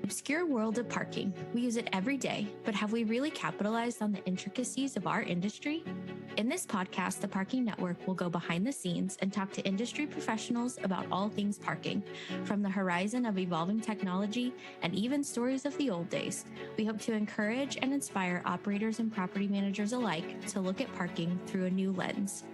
obscure world of parking. We use it every day, but have we really capitalized on the intricacies of our industry? In this podcast, the Parking Network will go behind the scenes and talk to industry professionals about all things parking, from the horizon of evolving technology and even stories of the old days. We hope to encourage and inspire operators and property managers alike to look at parking through a new lens.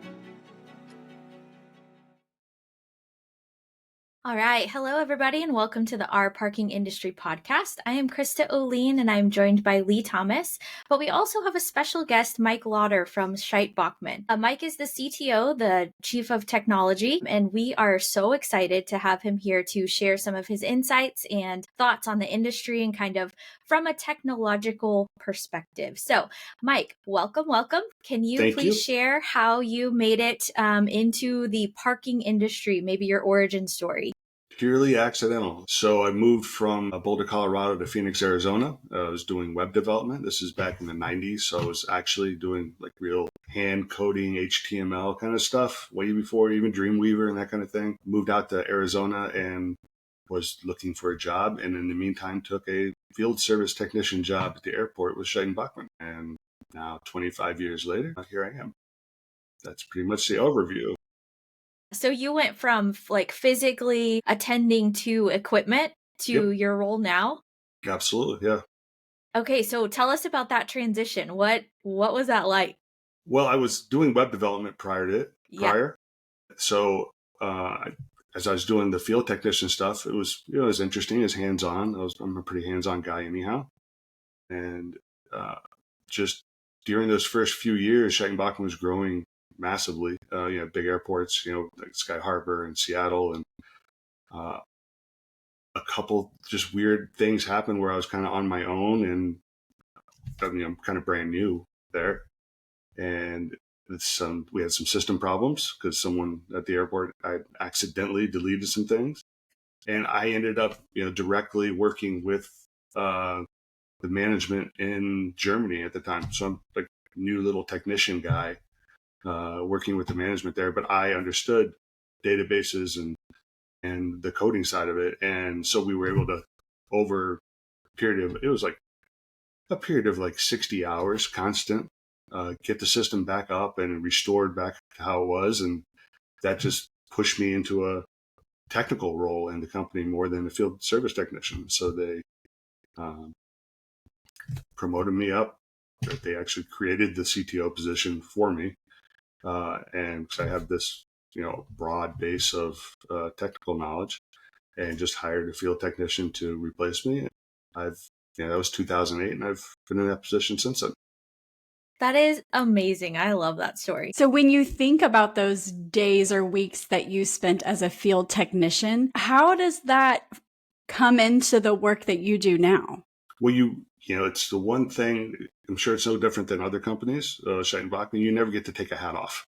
All right. Hello, everybody, and welcome to the Our Parking Industry podcast. I am Krista Olien, and I'm joined by Leigh Thomas, but we also have a special guest, Mike Lawter from Scheidt Bachmann. Mike is the CTO, the Chief of Technology, and we are so excited to have him here to share some of his insights and thoughts on the industry and kind of from a technological perspective. So, Mike, welcome. Can you please share how you made it into the parking industry, maybe your origin story? Purely accidental. So I moved from Boulder, Colorado to Phoenix, Arizona. I was doing web development. This is back in the 90s. So I was actually doing like real hand coding HTML kind of stuff way before even Dreamweaver and that kind of thing. Moved out to Arizona and was looking for a job. And in the meantime, took a field service technician job at the airport with Scheidt Bachmann. And now 25 years later, here I am. That's pretty much the overview. So you went from like physically attending to equipment to your role now? Absolutely, yeah. Okay, so tell us about that transition. What was that like? Well, I was doing web development prior. So as I was doing the field technician stuff, it was interesting. It was hands-on. I'm a pretty hands-on guy anyhow. And just during those first few years, Scheidt Bachmann was growing massively. Big airports, like Sky Harbor and Seattle, and a couple just weird things happened where I was kind of on my own, and I'm kind of brand new there, and we had some system problems because someone at the airport I accidentally deleted some things, and I ended up directly working with the management in Germany at the time. So I'm like a new little technician guy. Working with the management there, but I understood databases and the coding side of it, and so we were able to, over a period of like 60 hours constant, get the system back up and restored back to how it was, and that just pushed me into a technical role in the company more than a field service technician. So they promoted me up. They actually created the CTO position for me. And because I have this, broad base of technical knowledge, and just hired a field technician to replace me. That was 2008, and I've been in that position since then. That is amazing. I love that story. So when you think about those days or weeks that you spent as a field technician, how does that come into the work that you do now? Well, it's the one thing, I'm sure it's no different than other companies, Scheidt Bachmann, you never get to take a hat off.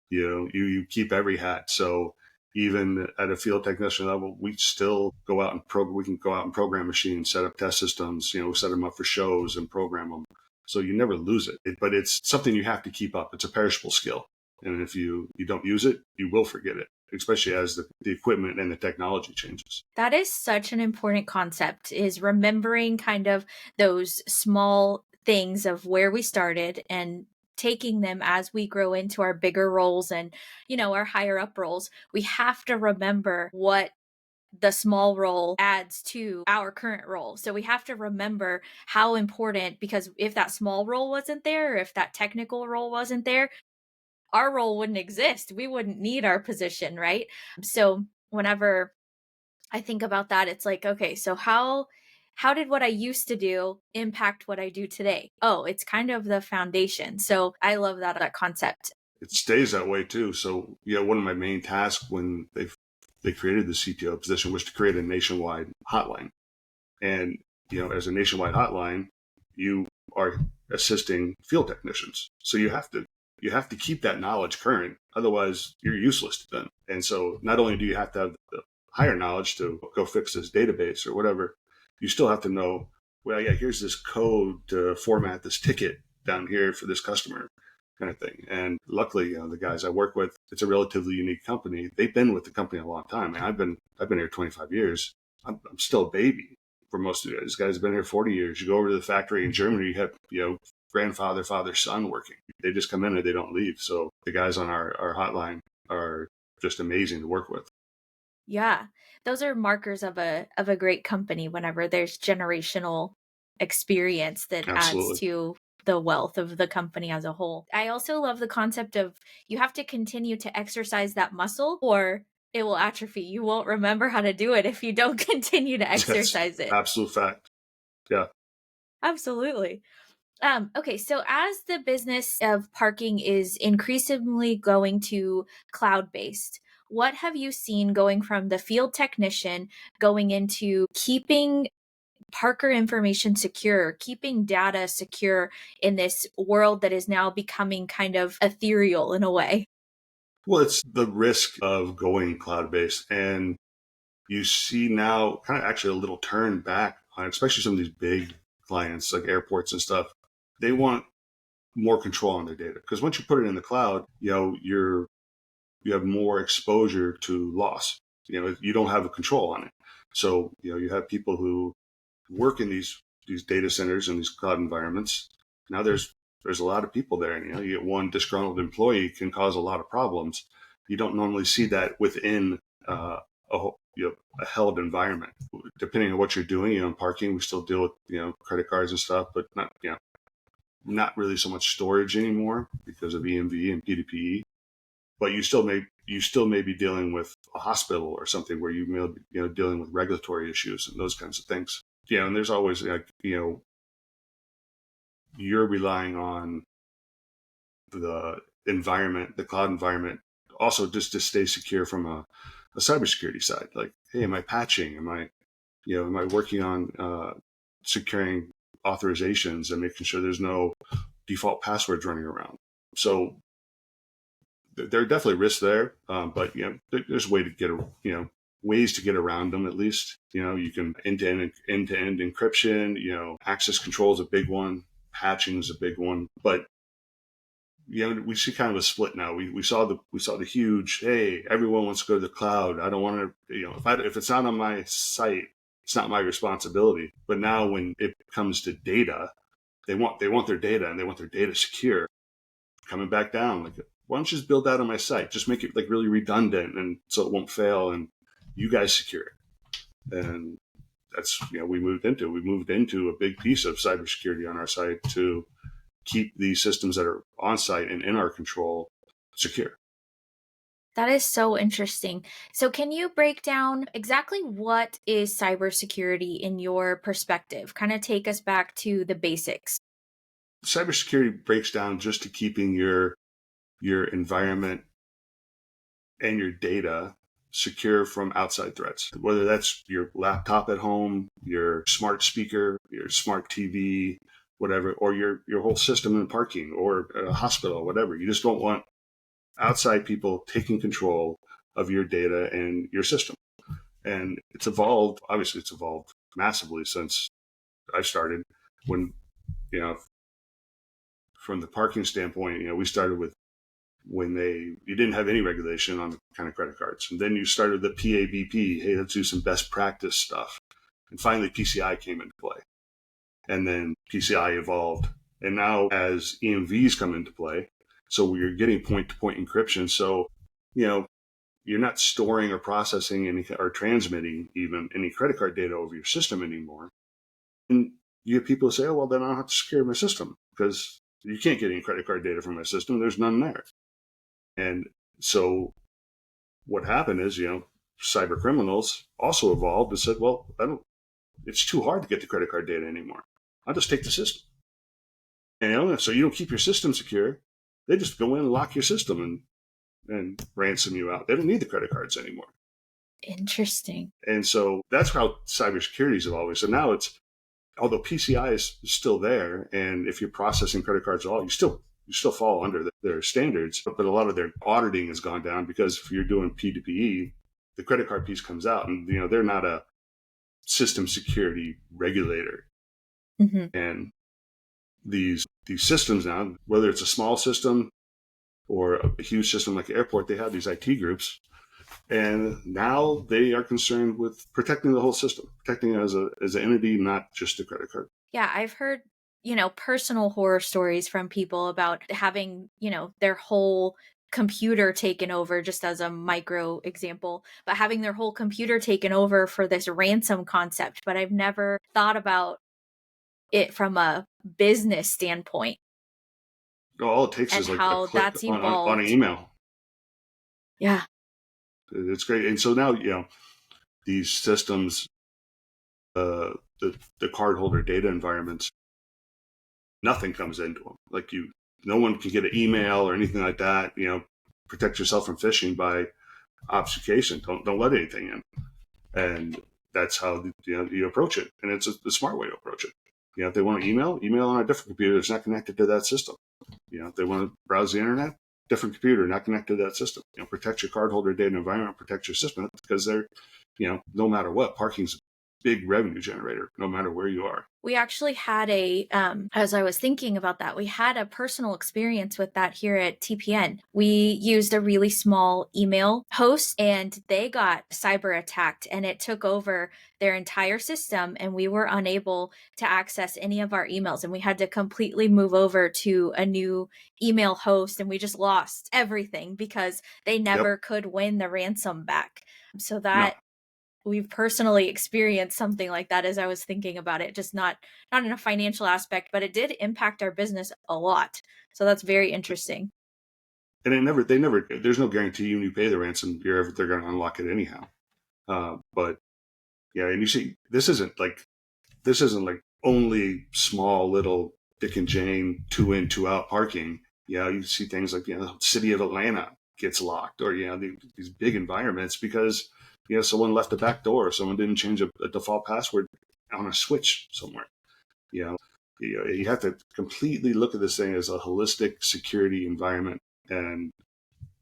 You keep every hat. So even at a field technician level, we still go out and we can go out and program machines, set up test systems, set them up for shows and program them. So you never lose it. But it's something you have to keep up. It's a perishable skill. And if you don't use it, you will forget it, especially as the equipment and the technology changes. That is such an important concept, is remembering kind of those small things of where we started and taking them as we grow into our bigger roles and, our higher up roles. We have to remember what the small role adds to our current role. So we have to remember how important, because if that small role wasn't there, or if that technical role wasn't there, our role wouldn't exist. We wouldn't need our position, right? So whenever I think about that, it's like, okay, so how did what I used to do impact what I do today? Oh, it's kind of the foundation. So I love that concept. It stays that way too. So one of my main tasks when they created the CTO position was to create a nationwide hotline. And, as a nationwide hotline, you are assisting field technicians. So you have to keep that knowledge current. Otherwise, you're useless to them. And so not only do you have to have the higher knowledge to go fix this database or whatever, you still have to know, here's this code to format this ticket down here for this customer, kind of thing. And luckily, the guys I work with, it's a relatively unique company. They've been with the company a long time. I've been here 25 years. I'm still a baby. for most of you. These guys have been here 40 years. You go over to the factory in Germany, you have, grandfather, father, son working. They just come in and they don't leave. So the guys on our hotline are just amazing to work with. Yeah. Those are markers of a great company whenever there's generational experience that adds Absolutely. to the wealth of the company as a whole. I also love the concept of you have to continue to exercise that muscle or it will atrophy. You won't remember how to do it if you don't continue to That's exercise it. absolute fact. Yeah. Absolutely. Okay, so as the business of parking is increasingly going to cloud-based, what have you seen going from the field technician going into keeping Parker information secure, keeping data secure in this world that is now becoming kind of ethereal in a way? Well, it's the risk of going cloud-based. And you see now kind of actually a little turn back on, especially some of these big clients like airports and stuff. They want more control on their data because once you put it in the cloud, you have more exposure to loss. You don't have a control on it. So, you have people who work in these data centers and these cloud environments. Now there's a lot of people there, and you get one disgruntled employee can cause a lot of problems. You don't normally see that within a held environment. Depending on what you're doing, in parking, we still deal with credit cards and stuff, but not really so much storage anymore because of EMV and PDPE. But you still may be dealing with a hospital or something where you may be dealing with regulatory issues and those kinds of things. And there's always you're relying on the environment, the cloud environment, also just to stay secure from a cybersecurity side. Like, hey, am I patching? Am I working on securing authorizations and making sure there's no default passwords running around? So there are definitely risks there, but there's a way to get ways to get around them. At least you can end-to-end encryption. Access control is a big one. Patching is a big one, but we see kind of a split now. We saw the huge, hey, everyone wants to go to the cloud. I don't want to, if it's not on my site, it's not my responsibility. But now when it comes to data, they want their data and they want their data secure. Coming back down, like, why don't you just build that on my site? Just make it like really redundant and so it won't fail and you guys secure it. And that's, we moved into a big piece of cybersecurity on our site to keep these systems that are on site and in our control secure. That is so interesting. So can you break down exactly what is cybersecurity in your perspective? Kind of take us back to the basics. Cybersecurity breaks down just to keeping your environment and your data secure from outside threats, whether that's your laptop at home, your smart speaker, your smart TV, whatever, or your whole system in parking or a hospital, whatever. You just don't want outside people taking control of your data and your system. And obviously it's evolved massively since I started. When, from the parking standpoint, we started with when you didn't have any regulation on the kind of credit cards. And then you started the PABP, hey, let's do some best practice stuff. And finally PCI came into play. And then PCI evolved. And now as EMVs come into play, so we're getting point-to-point encryption. So, you're not storing or processing or transmitting even any credit card data over your system anymore. And you have people say, oh, well, then I don't have to secure my system because you can't get any credit card data from my system. There's none there. And so what happened is, cyber criminals also evolved and said, well, it's too hard to get the credit card data anymore. I'll just take the system. And so you don't keep your system secure. They just go in and lock your system and ransom you out. They don't need the credit cards anymore. Interesting. And so that's how cybersecurity is evolving. So now although PCI is still there, and if you're processing credit cards at all, you still fall under their standards, but a lot of their auditing has gone down because if you're doing P2PE, the credit card piece comes out and, they're not a system security regulator. Mm-hmm. And these systems now, whether it's a small system or a huge system like the airport, they have these IT groups And now they are concerned with protecting the whole system, protecting it as an entity, not just a credit card. Yeah, I've heard, personal horror stories from people about having, their whole computer taken over, just as a micro example, but having their whole computer taken over for this ransom concept. But I've never thought about it from a business standpoint All it takes and is like a how click that's on an evolved. email. Yeah. It's great. And so now, these systems, the cardholder data environments, nothing comes into them. Like no one can get an email or anything like that. Protect yourself from phishing by obfuscation. Don't let anything in. And that's how you approach it. And it's a smart way to approach it. If they want to email on a different computer that's not connected to that system. If they want to browse the internet, different computer not connected to that system. Protect your cardholder data environment, protect your system, because they're, no matter what, parking's a big revenue generator, no matter where you are. We actually had as I was thinking about that, we had a personal experience with that here at TPN. We used a really small email host and they got cyber attacked and it took over their entire system and we were unable to access any of our emails and we had to completely move over to a new email host and we just lost everything because they never could win the ransom back. So that we've personally experienced something like that as I was thinking about it, just not in a financial aspect, but it did impact our business a lot. So that's very interesting. And there's no guarantee when you pay the ransom, they're going to unlock it anyhow. But yeah, and you see, this isn't like only small little Dick and Jane 2 in, 2 out parking. You see things like, the city of Atlanta gets locked, or, these big environments because, someone left a back door, or someone didn't change a default password on a switch somewhere. You have to completely look at this thing as a holistic security environment and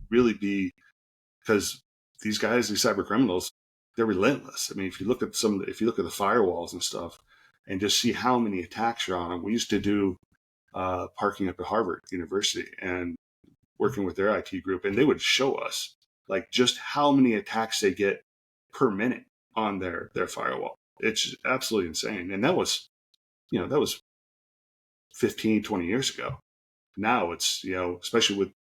really because these guys, these cyber criminals, they're relentless. I mean, if you look at the firewalls and stuff and just see how many attacks are on them. We used to do parking up at Harvard University and working with their IT group, and they would show us like just how many attacks they get per minute on their firewall. It's absolutely insane. And that was 15, 20 years ago. Now it's, especially with,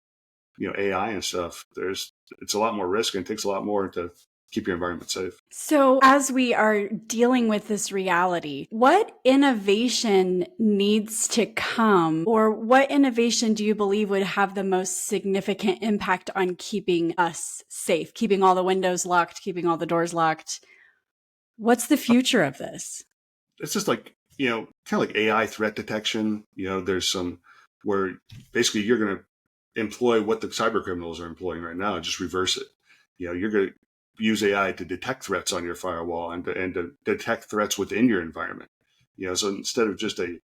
AI and stuff, it's a lot more risk and it takes a lot more to keep your environment safe. So as we are dealing with this reality, what innovation needs to come, or what innovation do you believe would have the most significant impact on keeping us safe, keeping all the windows locked, keeping all the doors locked? What's the future of this? It's just like, kind of like AI threat detection. There's some where basically you're going to employ what the cyber criminals are employing right now and just reverse it. You're going to use AI to detect threats on your firewall and to detect threats within your environment. So instead of just a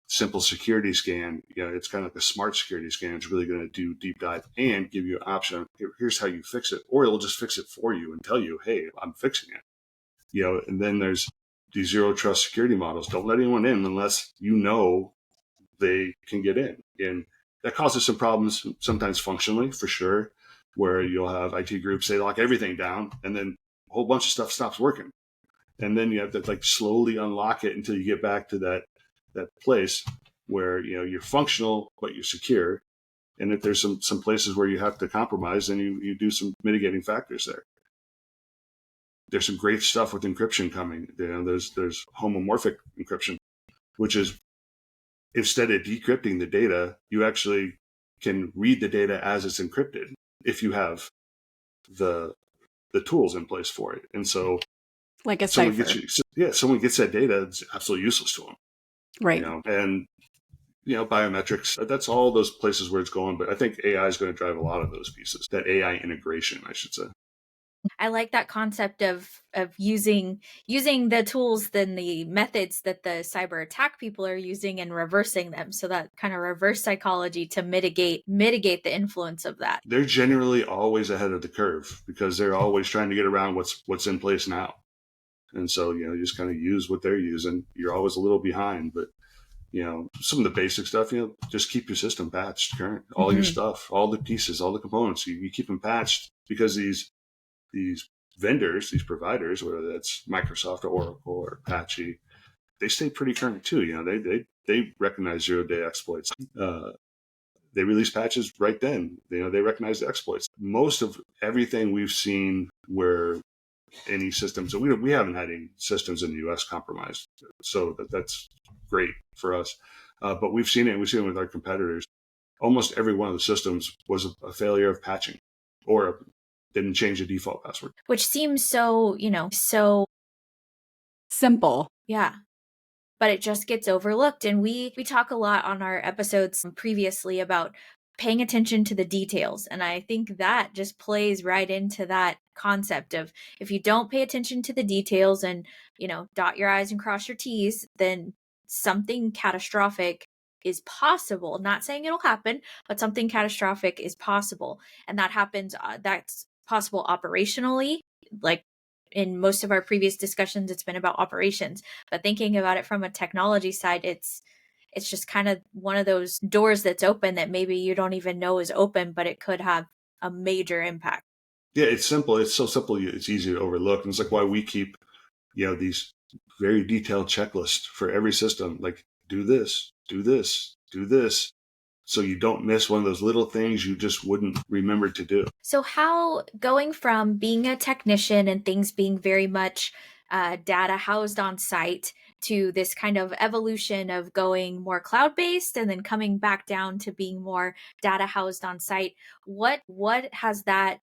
simple security scan, it's kind of like a smart security scan. It's really going to do deep dive and give you an option. Here's how you fix it, or it'll just fix it for you and tell you, hey, I'm fixing it. And then there's these zero trust security models. Don't let anyone in unless they can get in. And that causes some problems sometimes functionally, for sure, where you'll have IT groups, they lock everything down and then a whole bunch of stuff stops working. And then you have to like slowly unlock it until you get back to that place where, you're functional, but you're secure. And if there's some places where you have to compromise, then you do some mitigating factors there. There's some great stuff with encryption coming. There's homomorphic encryption, which is instead of decrypting the data, you actually can read the data as it's encrypted if you have the tools in place for it. And so, like a cipher. Someone gets that data, it's absolutely useless to them. Right. And biometrics, that's all those places where it's going. But I think AI is going to drive a lot of those pieces. That AI integration, I should say. I like that concept of using the tools, then the methods that the cyber attack people are using and reversing them. So that kind of reverse psychology to mitigate the influence of that. They're generally always ahead of the curve because they're always trying to get around what's in place now. And so, you just kind of use what they're using. You're always a little behind, but some of the basic stuff, just keep your system patched current, all your stuff, all the pieces, all the components, you keep them patched because these these vendors, these providers, whether that's Microsoft or Oracle or Apache, they stay pretty current too. They recognize 0-day exploits. They release patches right then. They recognize the exploits. Most of everything we've seen where any systems, so we haven't had any systems in the U.S. compromised, so that's great for us. But we've seen it with our competitors. Almost every one of the systems was a failure of patching or didn't change the default password. Which seems so, so simple. Yeah. But it just gets overlooked. And we talk a lot on our episodes previously about paying attention to the details. And I think that just plays right into that concept of, if you don't pay attention to the details and, dot your I's and cross your T's, then something catastrophic is possible. Not saying it'll happen, but something catastrophic is possible. And that happens, that's possible operationally. Like in most of our previous discussions, it's been about operations, but thinking about it from a technology side, it's just kind of one of those doors that's open that maybe you don't even know is open, but it could have a major impact. Yeah, it's simple. It's so simple. It's easy to overlook. And it's like why we keep, these very detailed checklists for every system, like do this, do this, do this. So you don't miss one of those little things you just wouldn't remember to do. So how, going from being a technician and things being very much data housed on site to this kind of evolution of going more cloud-based and then coming back down to being more data housed on site, what has that,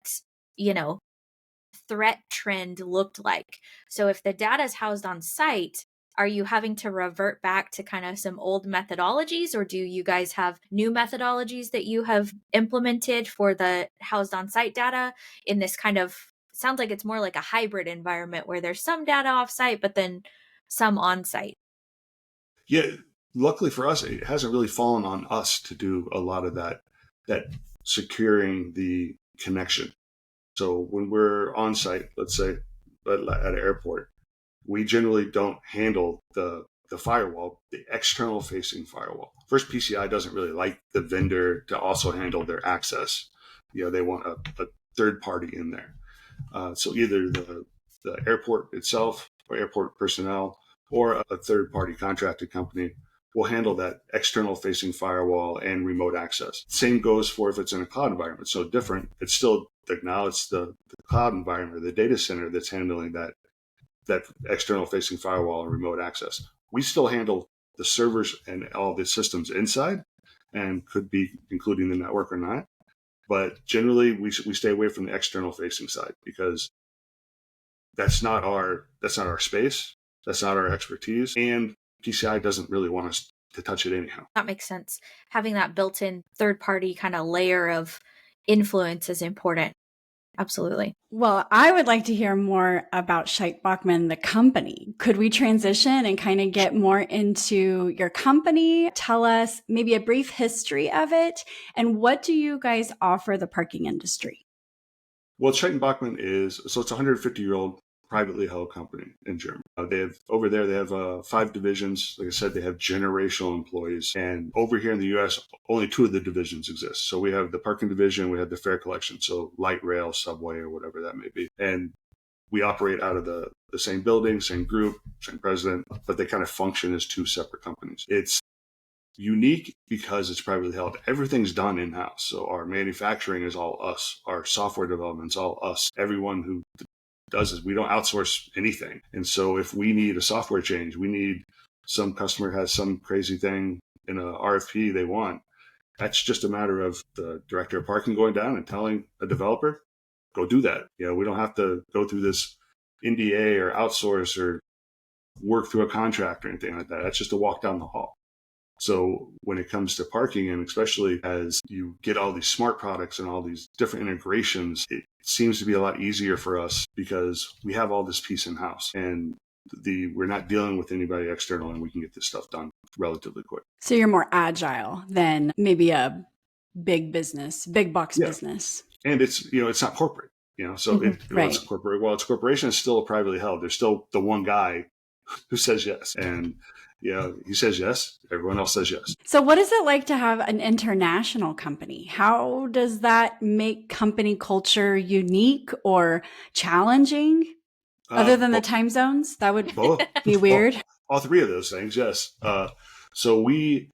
threat trend looked like? So if the data is housed on site, are you having to revert back to kind of some old methodologies, or do you guys have new methodologies that you have implemented for the housed on site data in this kind of, sounds like it's more like a hybrid environment where there's some data off site, but then some on site? Yeah, luckily for us, it hasn't really fallen on us to do a lot of that securing the connection. So when we're on site, let's say at an airport, we generally don't handle the firewall, the external facing firewall. First, PCI doesn't really like the vendor to also handle their access. They want a third party in there. So either the airport itself or airport personnel or a third party contracted company will handle that external facing firewall and remote access. Same goes for if it's in a cloud environment. So different. It's still now it's the cloud environment or the data center that's handling that external facing firewall and remote access. We still handle the servers and all the systems inside, and could be including the network or not. But generally, we stay away from the external facing side because that's not our space. That's not our expertise, and PCI doesn't really want us to touch it anyhow. That makes sense. Having that built-in third-party kind of layer of influence is important. Absolutely. Well, I would like to hear more about Scheidt Bachmann, the company. Could we transition and kind of get more into your company? Tell us maybe a brief history of it. And what do you guys offer the parking industry? Well, Scheidt Bachmann it's a 150-year-old privately held company in Germany. They have 5 divisions. Like I said, they have generational employees. And over here in the U.S., only 2 of the divisions exist. So we have the parking division, we have the fare collection, so light rail, subway, or whatever that may be. And we operate out of the same building, same group, same president, but they kind of function as 2 separate companies. It's unique because it's privately held. Everything's done in-house. So our manufacturing is all us. Our software development is all us. Everyone who does is we don't outsource anything. And so if we need a software change, we need some customer has some crazy thing in a RFP they want, that's just a matter of the director of parking going down and telling a developer, go do that. We don't have to go through this NDA or outsource or work through a contract or anything like that. That's just a walk down the hall. So when it comes to parking, and especially as you get all these smart products and all these different integrations, it seems to be a lot easier for us because we have all this piece in-house and we're not dealing with anybody external, and we can get this stuff done relatively quick. So you're more agile than maybe a big box business. And it's not corporate, so it's corporate. Well, it's corporation is still privately held. There's still the one guy who says yes. And he says yes. Everyone else says yes. So what is it like to have an international company? How does that make company culture unique or challenging? Other than the time zones? That would Both, be weird. all three of those things, yes. So we've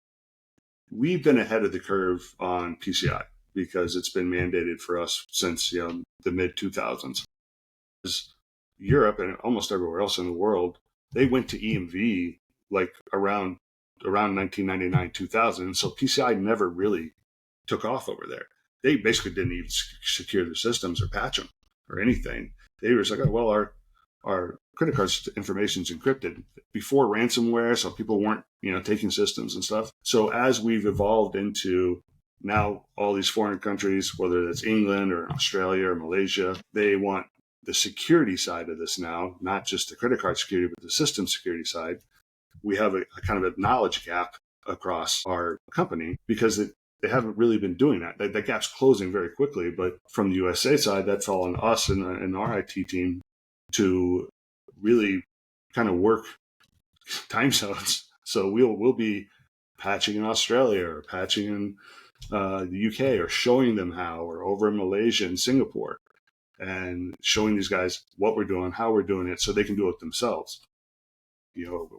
been ahead of the curve on PCI because it's been mandated for us since the mid 2000s. Europe and almost everywhere else in the world, they went to EMV like around 1999 2000. So PCI never really took off over there. They basically didn't even secure their systems or patch them or anything. They were just like, oh, well, our credit card information is encrypted before ransomware, so people weren't taking systems and stuff. So as we've evolved into now all these foreign countries, whether that's England or Australia or Malaysia, they want the security side of this now, not just the credit card security, but the system security side. We have a kind of a knowledge gap across our company because they haven't really been doing that. That gap's closing very quickly. But from the USA side, that's all on us and our IT team to really kind of work time zones. So we'll be patching in Australia or patching in the UK or showing them how, or over in Malaysia and Singapore, and showing these guys what we're doing, how we're doing it, so they can do it themselves.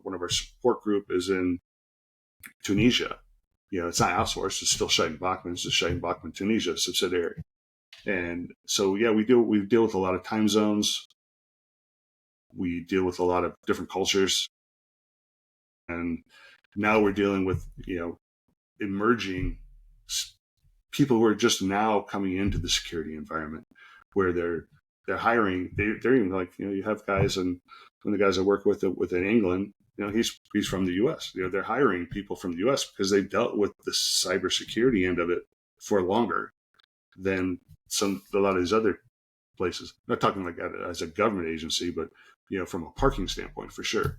One of our support group is in Tunisia. It's not outsourced; it's still Scheidt Bachmann. It's the Scheidt Bachmann Tunisia subsidiary. And so, we deal with a lot of time zones. We deal with a lot of different cultures, and now we're dealing with emerging people who are just now coming into the security environment, where they're hiring. They're even like you have guys, and one of the guys I work with in England, he's from the U.S. They're hiring people from the U.S. because they've dealt with the cybersecurity end of it for longer than a lot of these other places. I'm not talking like as a government agency, but from a parking standpoint for sure.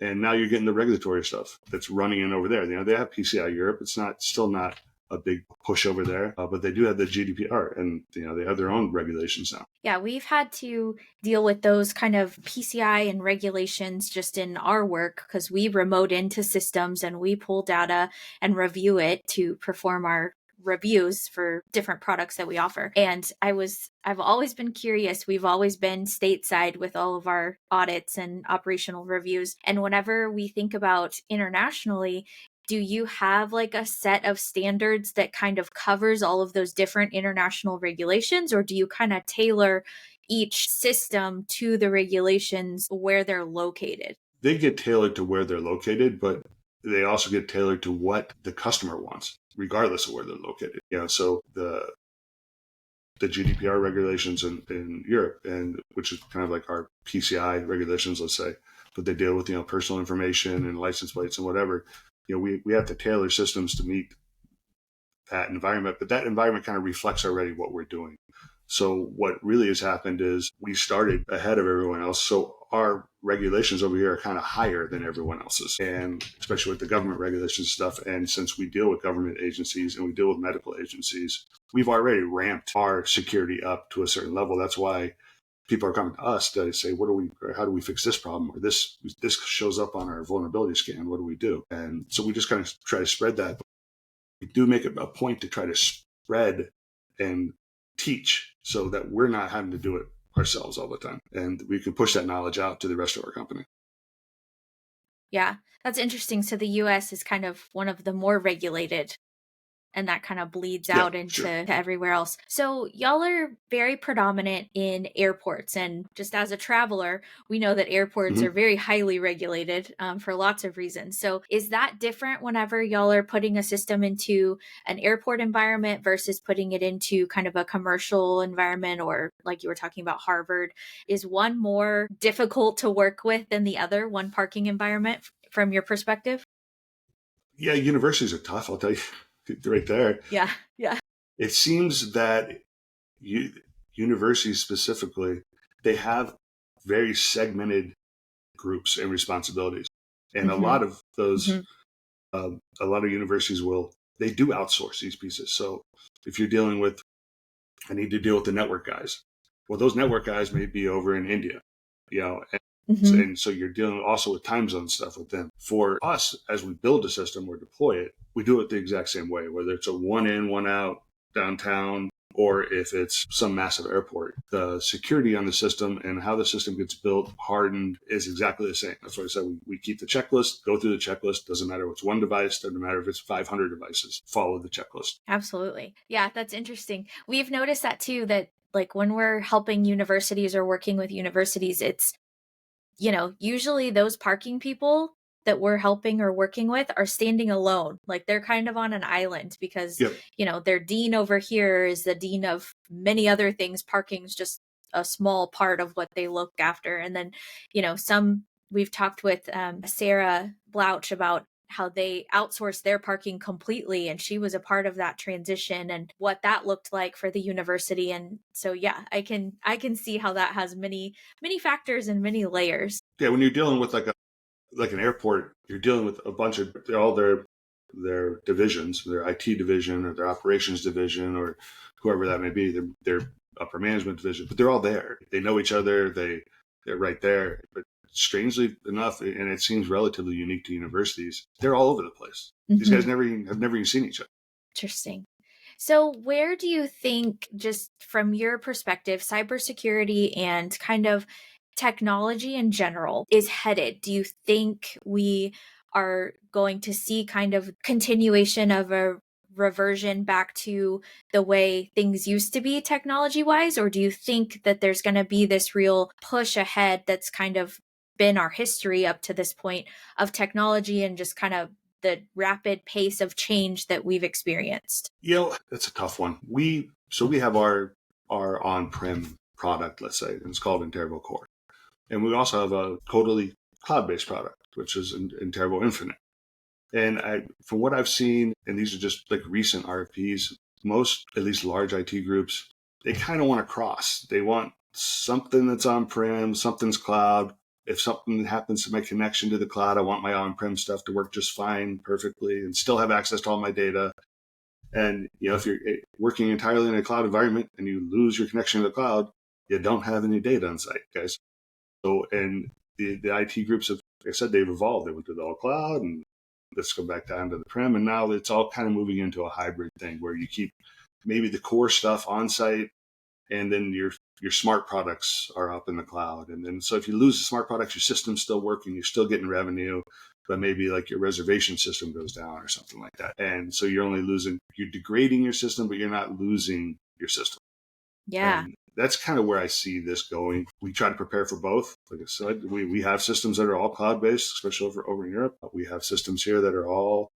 And now you're getting the regulatory stuff that's running in over there. They have PCI Europe. It's still not a big push over there, but they do have the GDPR, and they have their own regulations now. Yeah, we've had to deal with those kind of PCI and regulations just in our work because we remote into systems and we pull data and review it to perform our reviews for different products that we offer. And I've always been curious. We've always been stateside with all of our audits and operational reviews. And whenever we think about internationally, do you have like a set of standards that kind of covers all of those different international regulations, or do you kind of tailor each system to the regulations where they're located? They get tailored to where they're located, but they also get tailored to what the customer wants, regardless of where they're located. So the GDPR regulations in Europe, and which is kind of like our PCI regulations, let's say, but they deal with personal information and license plates and whatever. We have to tailor systems to meet that environment, but that environment kind of reflects already what we're doing. So what really has happened is we started ahead of everyone else. So our regulations over here are kind of higher than everyone else's, and especially with the government regulations and stuff. And since we deal with government agencies and we deal with medical agencies, we've already ramped our security up to a certain level. That's why people are coming to us to say, how do we fix this problem? Or this shows up on our vulnerability scan. What do we do? And so we just kind of try to spread that. We do make it a point to try to spread and teach so that we're not having to do it ourselves all the time. And we can push that knowledge out to the rest of our company. Yeah, that's interesting. So the US is kind of one of the more regulated, and that kind of bleeds out into to everywhere else. So y'all are very predominant in airports. And just as a traveler, we know that airports are very highly regulated for lots of reasons. So is that different whenever y'all are putting a system into an airport environment versus putting it into kind of a commercial environment, or like you were talking about Harvard? Is one more difficult to work with than the other, one parking environment from your perspective? Yeah, universities are tough, I'll tell you. Right there. Yeah. It seems that universities specifically, they have very segmented groups and responsibilities. And a lot of those, a lot of universities they do outsource these pieces. So if you're dealing with, I need to deal with the network guys. Well, those network guys may be over in India, and Mm-hmm. And so you're dealing also with time zone stuff with them. For us, as we build a system or deploy it, we do it the exact same way, whether it's a one in, one out downtown, or if it's some massive airport. The security on the system and how the system gets built, hardened, is exactly the same. That's why I said we keep the checklist, go through the checklist. Doesn't matter if it's one device, doesn't matter if it's 500 devices, follow the checklist. Absolutely. Yeah, that's interesting. We've noticed that too, that like when we're helping universities or working with universities, it's, usually those parking people that we're helping or working with are standing alone. Like they're kind of on an island because, Yep. their dean over here is the dean of many other things. Parking's just a small part of what they look after. And then, we've talked with Sarah Blouch about how they outsourced their parking completely, and she was a part of that transition and what that looked like for the university. And so yeah, I can see how that has many factors and many layers. Yeah, when you're dealing with like an airport, you're dealing with a bunch of all their divisions, their IT division or their operations division or whoever that may be, their upper management division, but they're all there. They know each other. They're right there. But strangely enough, and it seems relatively unique to universities, they're all over the place. These guys have never even seen each other. Interesting. So where do you think, just from your perspective, cybersecurity and kind of technology in general is headed? Do you think we are going to see kind of continuation of a reversion back to the way things used to be technology wise? Or do you think that there's going to be this real push ahead that's kind of been our history up to this point of technology and just kind of the rapid pace of change that we've experienced? That's a tough one. We have our on-prem product, let's say, and it's called Interval Core. And we also have a totally cloud-based product, which is Interval Infinite. And from what I've seen, and these are just like recent RFPs, most, at least large IT groups, they kind of want to cross. They want something that's on-prem, something's cloud. If something happens to my connection to the cloud, I want my on-prem stuff to work just fine, perfectly, and still have access to all my data. And if you're working entirely in a cloud environment and you lose your connection to the cloud, you don't have any data on site, guys. So, and the IT groups have, like I said, they've evolved. They went to the all cloud, and let's go back down to the prem. And now it's all kind of moving into a hybrid thing where you keep maybe the core stuff on site, and then your smart products are up in the cloud. And then so if you lose the smart products, your system's still working, you're still getting revenue, but maybe like your reservation system goes down or something like that. And so you're degrading your system, but you're not losing your system. Yeah. And that's kind of where I see this going. We try to prepare for both. Like I said, we have systems that are all cloud-based, especially over in Europe. We have systems here that are all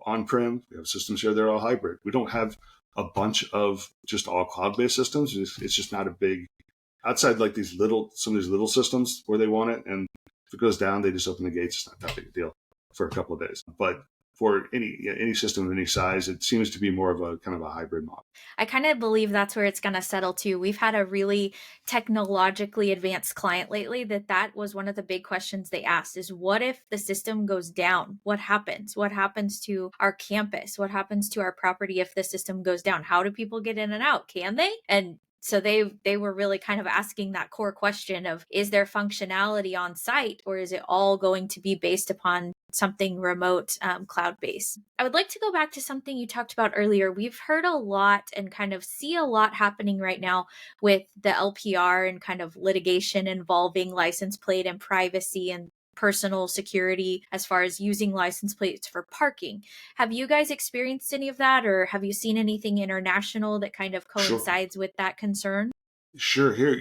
on-prem. We have systems here that are all hybrid. We don't have a bunch of just all cloud-based systems. It's just not a big, outside like some of these little systems where they want it. And if it goes down, they just open the gates. It's not that big a deal for a couple of days. But for any system of any size, it seems to be more of a kind of a hybrid model. I kind of believe that's where it's going to settle to. We've had a really technologically advanced client lately that was one of the big questions they asked is, what if the system goes down? What happens? What happens to our campus? What happens to our property if the system goes down? How do people get in and out? Can they? And so they were really kind of asking that core question of, is there functionality on site, or is it all going to be based upon something remote, cloud-based? I would like to go back to something you talked about earlier. We've heard a lot and kind of see a lot happening right now with the LPR and kind of litigation involving license plate and privacy and personal security as far as using license plates for parking. Have you guys experienced any of that, or have you seen anything international that kind of coincides with that concern? Sure. Here,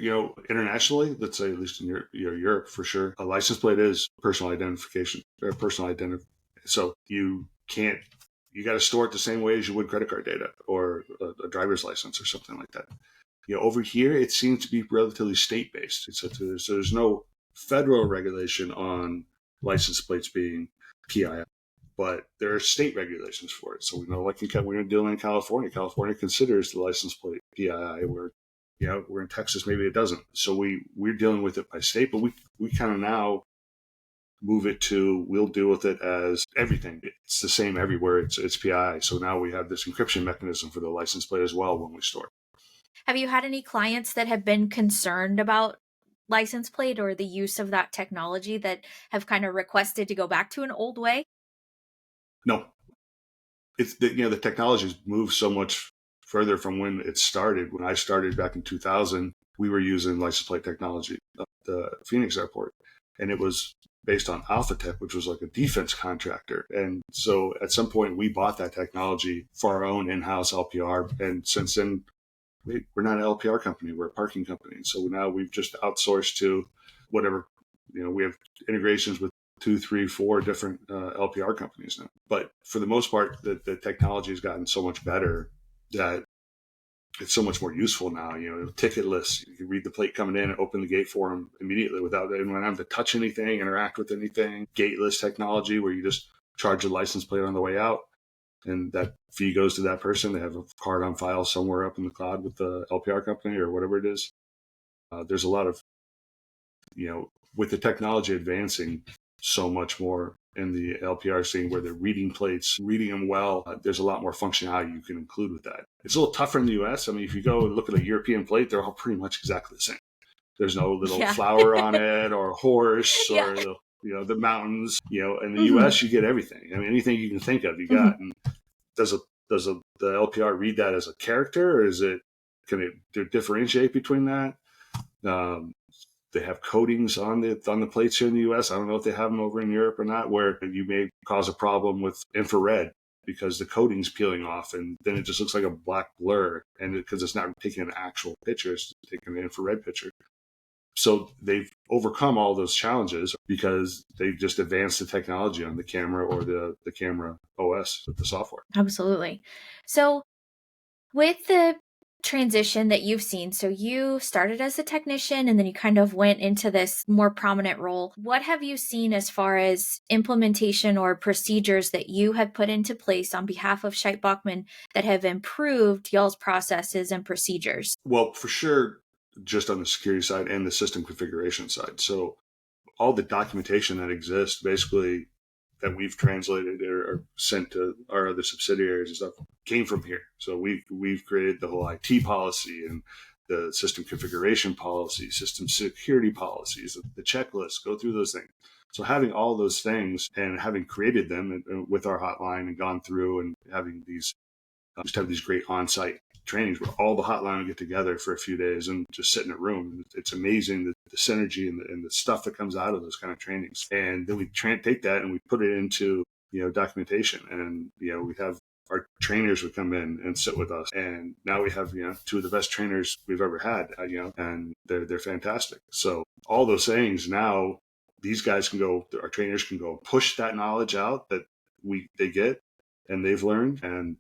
internationally, let's say at least in Europe for sure, a license plate is personal identification or personal identity. So you got to store it the same way as you would credit card data or a driver's license or something like that. Over here, it seems to be relatively state-based. So there's no federal regulation on license plates being PII, but there are state regulations for it. So we know, like we're dealing in California. California considers the license plate PII. We're in Texas, maybe it doesn't. So we're dealing with it by state, but we kind of now move it to, we'll deal with it as everything. It's the same everywhere. It's PII. So now we have this encryption mechanism for the license plate as well when we store. Have you had any clients that have been concerned about license plate or the use of that technology that have kind of requested to go back to an old way? No, it's the technology's moved so much further from when it started. When I started back in 2000, we were using license plate technology at the Phoenix airport, and it was based on Alphatech, which was like a defense contractor. And so at some point we bought that technology for our own in-house LPR. And since then, we're not an LPR company, we're a parking company. So now we've just outsourced to whatever, we have integrations with 2, 3, 4 different LPR companies now. But for the most part, the technology has gotten so much better that it's so much more useful now. Ticket lists, you can read the plate coming in and open the gate for them immediately without anyone having to touch anything, interact with anything. Gateless technology where you just charge a license plate on the way out, and that fee goes to that person. They have a card on file somewhere up in the cloud with the LPR company or whatever it is. There's a lot of, with the technology advancing so much more in the LPR scene where they're reading plates, reading them well, there's a lot more functionality you can include with that. It's a little tougher in the US. I mean, if you go and look at a European plate, they're all pretty much exactly the same. There's no little flower on it or a horse or the mountains. In the US, you get everything. I mean, anything you can think of, you got. And does the LPR read that as a character, or can it differentiate between that? They have coatings on the plates here in the U.S. I don't know if they have them over in Europe or not, where you may cause a problem with infrared because the coating's peeling off, and then it just looks like a black blur, and because it's not taking an actual picture, it's taking an infrared picture. So they've overcome all those challenges because they've just advanced the technology on the camera or the camera OS with the software. Absolutely. So with the transition that you've seen, so you started as a technician and then you kind of went into this more prominent role. What have you seen as far as implementation or procedures that you have put into place on behalf of Scheidt Bachmann that have improved y'all's processes and procedures? Well, for sure, just on the security side and the system configuration side. So all the documentation that exists, basically, that we've translated or sent to our other subsidiaries and stuff, came from here. So we've created the whole IT policy and the system configuration policy, system security policies, the checklist, go through those things. So having all those things and having created them with our hotline and gone through and having these, just have these great on-site trainings where all the hotline will get together for a few days and just sit in a room. It's amazing the synergy and the stuff that comes out of those kind of trainings. And then we take that and we put it into documentation, and we have our trainers would come in and sit with us, and now we have 2 of the best trainers we've ever had, and they're fantastic. So all those things now, these guys can go, our trainers can go push that knowledge out that they get and they've learned, and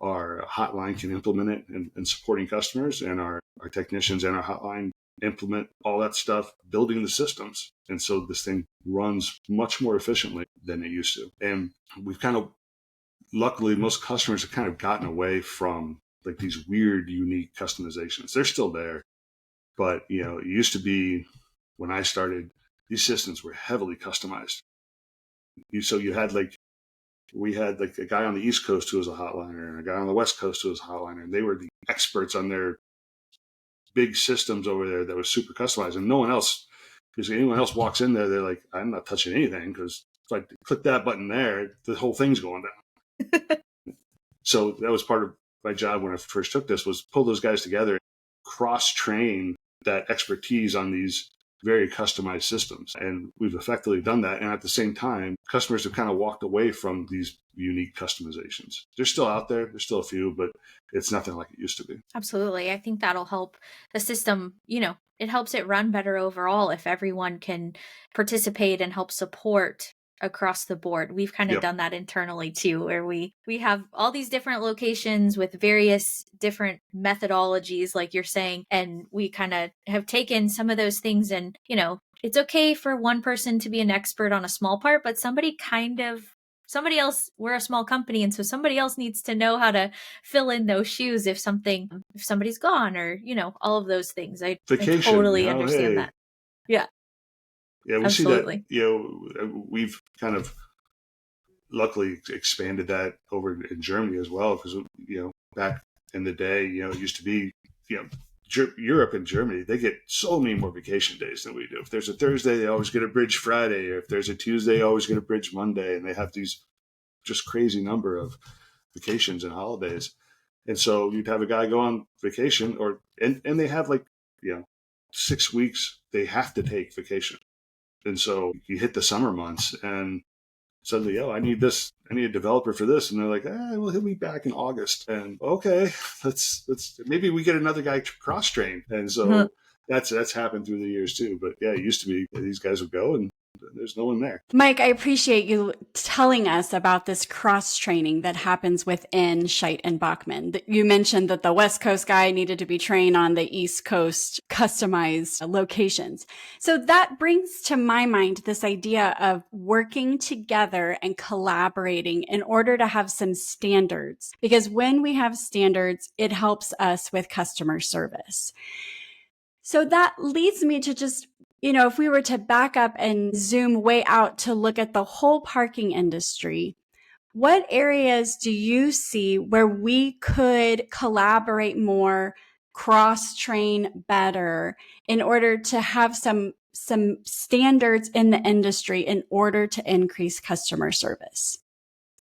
our hotline can implement it in supporting customers, and our technicians and our hotline implement all that stuff, building the systems. And so this thing runs much more efficiently than it used to. And we've kind of, luckily, most customers have kind of gotten away from like these weird, unique customizations. They're still there. But, it used to be when I started, these systems were heavily customized. So we had like a guy on the East Coast who was a hotliner and a guy on the West Coast who was a hotliner, and they were the experts on their big systems over there that was super customized. And no one else, because anyone else walks in there, they're like, I'm not touching anything, because if I click that button there, the whole thing's going down. So that was part of my job when I first took this, was pull those guys together, cross-train that expertise on these very customized systems. And we've effectively done that. And at the same time, customers have kind of walked away from these unique customizations. They're still out there. There's still a few, but it's nothing like it used to be. Absolutely. I think that'll help the system, it helps it run better overall if everyone can participate and help support across the board. We've kind of done that internally too, where we have all these different locations with various different methodologies, like you're saying, and we kind of have taken some of those things, and it's okay for one person to be an expert on a small part, but somebody else, we're a small company, and so somebody else needs to know how to fill in those shoes if somebody's gone, or all of those things. I totally understand that. Yeah, we Absolutely. see that, we've kind of luckily expanded that over in Germany as well, because, back in the day, it used to be, Europe and Germany, they get so many more vacation days than we do. If there's a Thursday, they always get a bridge Friday. Or if there's a Tuesday, they always get a bridge Monday. And they have these just crazy number of vacations and holidays. And so you'd have a guy go on vacation and they have 6 weeks they have to take vacation. And so you hit the summer months and suddenly, I need a developer for this. And they're like, well, he'll be back in August. And okay, let's maybe we get another guy cross-trained. And so that's happened through the years too. But yeah, it used to be these guys would go and there's no one there. Mike, I appreciate you telling us about this cross-training that happens within Scheidt and Bachmann. You mentioned that the West Coast guy needed to be trained on the East Coast customized locations. So that brings to my mind this idea of working together and collaborating in order to have some standards. Because when we have standards, it helps us with customer service. So that leads me to just, if we were to back up and zoom way out to look at the whole parking industry, what areas do you see where we could collaborate more, cross-train better in order to have some standards in the industry in order to increase customer service?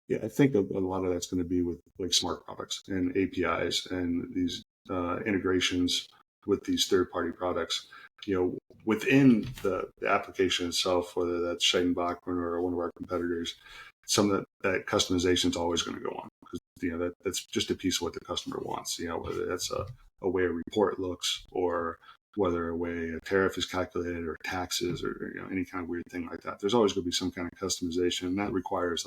Yeah, I think a lot of that's going to be with smart products and APIs and these integrations with these third-party products. Within the application itself, whether that's Scheidt Bachmann or one of our competitors, some of that customization is always going to go on because that's just a piece of what the customer wants. Whether that's a way a report looks, or whether a way a tariff is calculated, or taxes, or any kind of weird thing like that. There's always going to be some kind of customization, and that requires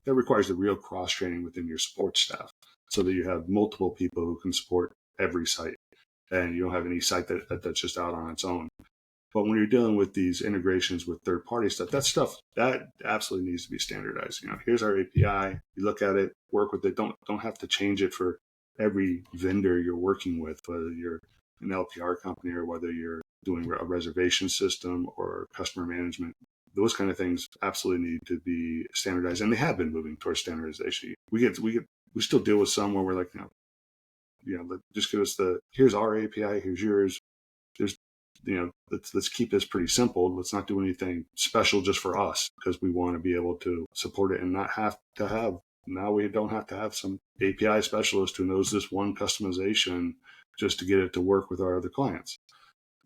the real cross training within your support staff, so that you have multiple people who can support every site, and you don't have any site that's just out on its own. But when you're dealing with these integrations with third-party stuff that absolutely needs to be standardized. Here's our API. You look at it, work with it. Don't have to change it for every vendor you're working with, whether you're an LPR company or whether you're doing a reservation system or customer management. Those kind of things absolutely need to be standardized, and they have been moving towards standardization. We still deal with some where we're like, just give us here's our API, here's yours. Let's keep this pretty simple. Let's not do anything special just for us, because we want to be able to support it and not have to have. Now we don't have to have some API specialist who knows this one customization just to get it to work with our other clients.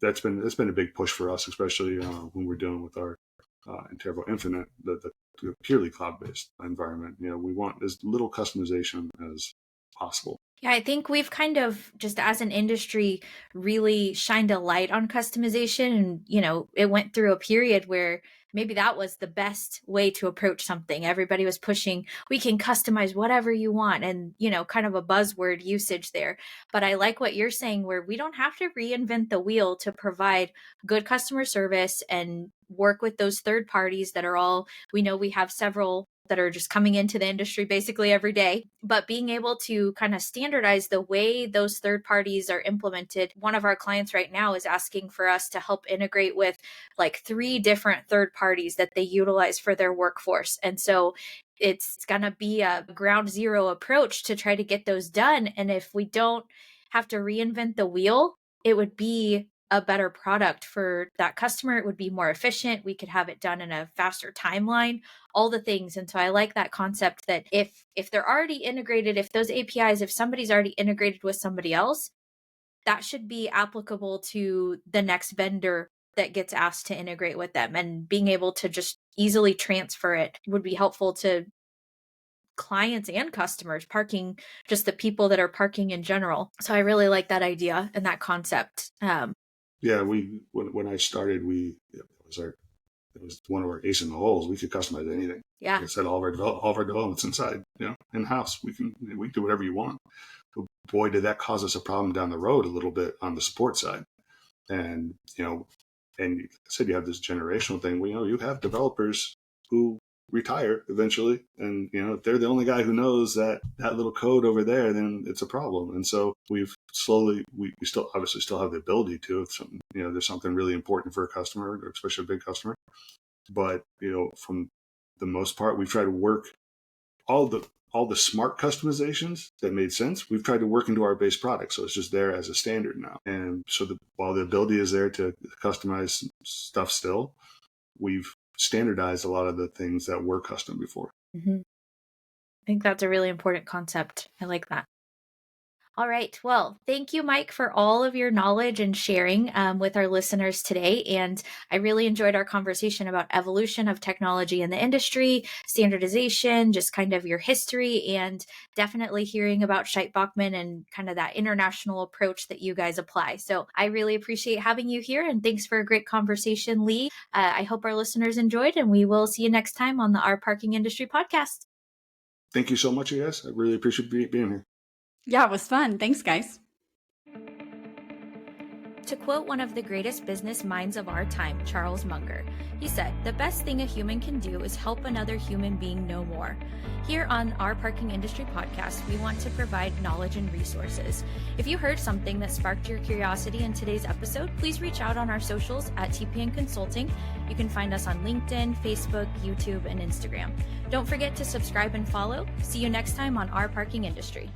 That's been a big push for us, especially when we're dealing with our Interval Infinite, the purely cloud-based environment. We want as little customization as possible. Yeah, I think we've kind of just as an industry really shined a light on customization. And, it went through a period where maybe that was the best way to approach something. Everybody was pushing, we can customize whatever you want, and, kind of a buzzword usage there. But I like what you're saying, where we don't have to reinvent the wheel to provide good customer service and work with those third parties that are all, we know we have several that are just coming into the industry basically every day, but being able to kind of standardize the way those third parties are implemented. One of our clients right now is asking for us to help integrate with 3 different third parties that they utilize for their workforce. And so it's going to be a ground zero approach to try to get those done. And if we don't have to reinvent the wheel, it would be a better product for that customer. It would be more efficient. We could have it done in a faster timeline, all the things. And so I like that concept that if they're already integrated, if those APIs, if somebody's already integrated with somebody else, that should be applicable to the next vendor that gets asked to integrate with them. And being able to just easily transfer it would be helpful to clients and customers, parking, just the people that are parking in general. So I really like that idea and that concept. Yeah, when I started, it was one of our ace in the holes. We could customize anything. Yeah, like I said, all of our developments inside, in house. We can do whatever you want. But boy, did that cause us a problem down the road a little bit on the support side. And and like I said, you have this generational thing. You have developers who retire eventually, and if they're the only guy who knows that little code over there, then it's a problem. And so we've slowly we still obviously still have the ability to, if something, there's something really important for a customer, especially a big customer. But from the most part, we try to work all the all the smart customizations that made sense, we've tried to work into our base product. So it's just there as a standard now. And so while the ability is there to customize stuff still, we've standardized a lot of the things that were custom before. Mm-hmm. I think that's a really important concept. I like that. All right. Well, thank you, Mike, for all of your knowledge and sharing with our listeners today. And I really enjoyed our conversation about evolution of technology in the industry, standardization, just kind of your history, and definitely hearing about Scheidt Bachmann and kind of that international approach that you guys apply. So I really appreciate having you here. And thanks for a great conversation, Leigh. I hope our listeners enjoyed, and we will see you next time on the Our Parking Industry podcast. Thank you so much, you guys. I really appreciate being here. Yeah, it was fun. Thanks, guys. To quote one of the greatest business minds of our time, Charles Munger, he said, "The best thing a human can do is help another human being know more." Here on Our Parking Industry podcast, we want to provide knowledge and resources. If you heard something that sparked your curiosity in today's episode, please reach out on our socials at TPN Consulting. You can find us on LinkedIn, Facebook, YouTube, and Instagram. Don't forget to subscribe and follow. See you next time on Our Parking Industry.